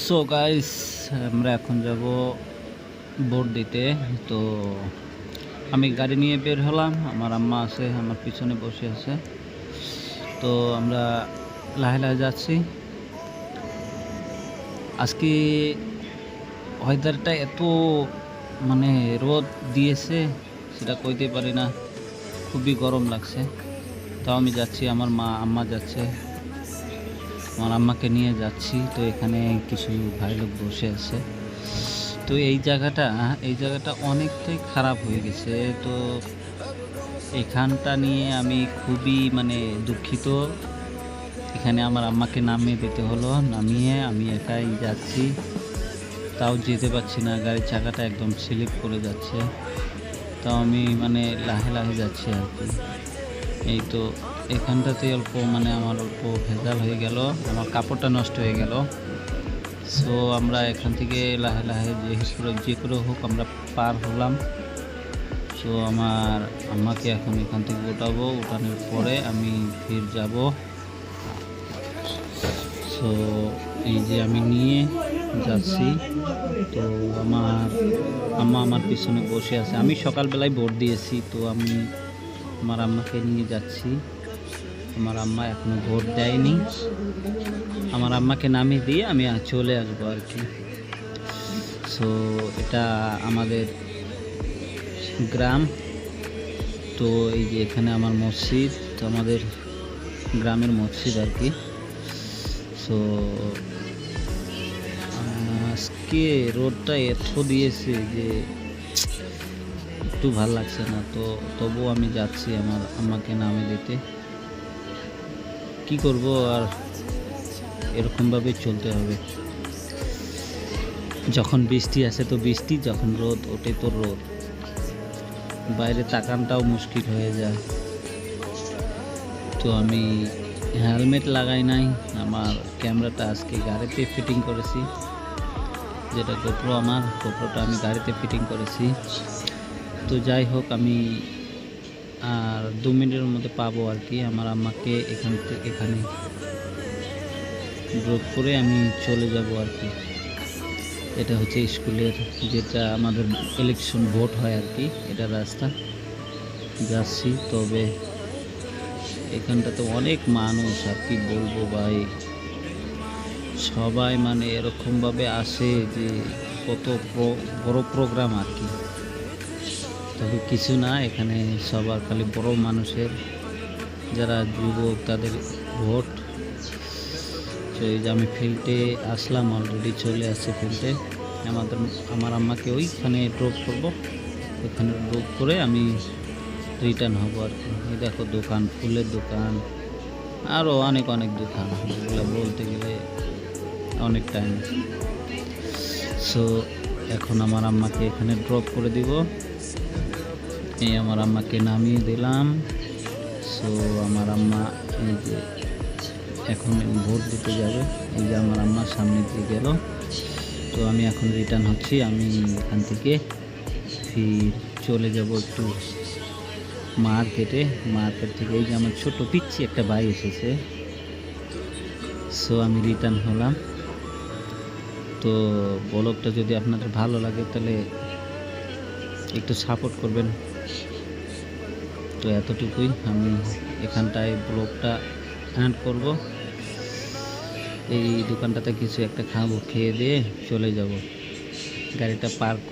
So guys, আমরা এখন যাব ভোট দিতে। তো আমি গাড়ি নিয়ে বের হলাম, আমার আম্মা আছে আমার পিছনে বসে আছে। তো আমরা লাহে লাহে যাচ্ছি। আজকে ওয়েদারটা এত মানে রোদ দিয়েছে সেটা কইতে পারি না, খুবই গরম লাগছে। তাও আমি যাচ্ছি, আমার আম্মা যাচ্ছে, আমার আম্মাকে নিয়ে যাচ্ছি। তো এখানে কিছু ভাই লোক বসে আছে। তো এই জায়গাটা অনেকটাই খারাপ হয়ে গেছে। তো এখানটা নিয়ে আমি খুবই দুঃখিত। এখানে আমার আম্মাকে নামিয়ে দিতে হলো, নামিয়ে আমি একাই যাচ্ছি, তাও যেতে পারছি না, গাড়ির চাকাটা একদম স্লিপ করে যাচ্ছে। তাও আমি লাহে লাহে যাচ্ছি আর কি। এই তো এখানটাতে আমার অল্প ভেজাল হয়ে গেল, আমার কাপড়টা নষ্ট হয়ে গেল। সো আমরা এখান থেকে লাহে লাহে যে করে হোক আমরা পার হলাম। সো আমার আম্মাকে এখন এখান থেকে উঠানোর পরে আমি ফির যাব। সো এই যে আমি নিয়ে যাচ্ছি। তো আমার আম্মা আমার পিছনে বসে আছে। আমি সকালবেলায় ভোট দিয়েছি, তো আমি আমার আম্মাকে নিয়ে যাচ্ছি। আমার আম্মা এখনো ভোট দেয়নি। আমার আম্মাকে নামিয়ে দিয়ে আমি চলে আসবো আর কি। সো এটা আমাদের গ্রাম। তো এই যে এখানে আমার মসজিদ, তো আমাদের গ্রামের মসজিদ আর কি। সো আজকে রোদটা এত দিয়েছে যে একটু ভাল লাগছে না। তো তবুও আমি যাচ্ছি আমার আম্মাকে নামিয়ে দিতে। কি করব আর, এরকমভাবে চলতে হবে। যখন বৃষ্টি আসে তো বৃষ্টি, যখন রোদ ওঠে তো রোদ, বাইরে তাকানটাও মুশকিল হয়ে যায়। তো আমি হেলমেট লাগাই নাই, আমার ক্যামেরাটা আজকে গাড়িতে ফিটিং করেছি, যেটা গোপ্রো, আমার গোপ্রোটা আমি গাড়িতে ফিটিং করেছি। তো যাই হোক, আমি আর 2 মিনিটের মধ্যে পাবো আর কি আমার আম্মাকে। এখানে ড্রপ করে আমি চলে যাব আর কি। এটা হচ্ছে স্কুলের, যেটা আমাদের ইলেকশন ভোট হয় আর কি, এটা রাস্তা যাচ্ছি। তবে এখানটাতে অনেক মানুষ, আর কি বলবো ভাই, সবাই এরকমভাবে আসে যে কত বড় প্রোগ্রাম আর কি। তবে কিছু না, এখানে সবার খালি বড় মানুষের, যারা যুবক তাদের ভোট। তো এই যে আমি ফিল্ডে আসলাম, অলরেডি চলে আসছে ফিল্ডে। আমার আম্মাকে ওইখানে ড্রপ করব, ওইখানে ড্রপ করে আমি রিটার্ন হব আর কি। এই দেখো দোকান, ফুলের দোকান, আরও অনেক দোকান, এগুলো বলতে গেলে অনেক টাইম। সো এখন আমার আম্মাকে এখানে ড্রপ করে দিব। এই আমার আম্মাকে নামিয়ে দিলাম। সো আমার আম্মা এই যে এখন ভোট দিতে যাবে, এই যে আমার আম্মার সামনে দিয়ে গেল। তো আমি এখন রিটার্ন হচ্ছি, আমি এখান থেকে ফির চলে যাব একটু মার্কেট থেকে। এই যে আমার ছোট পিচ্ছি একটা ভাই এসেছে। সো আমি রিটার্ন হলাম। তো ব্লগটা যদি আপনাদের ভালো লাগে তাহলে একটু সাপোর্ট করবেন। তো এতটুকুই, আমি এখানটায় ব্লগটা এন্ড করব। এই দোকানটাতে কিছু একটা খাবো, খেয়ে দিয়ে চলে যাব, গাড়িটা পার্ক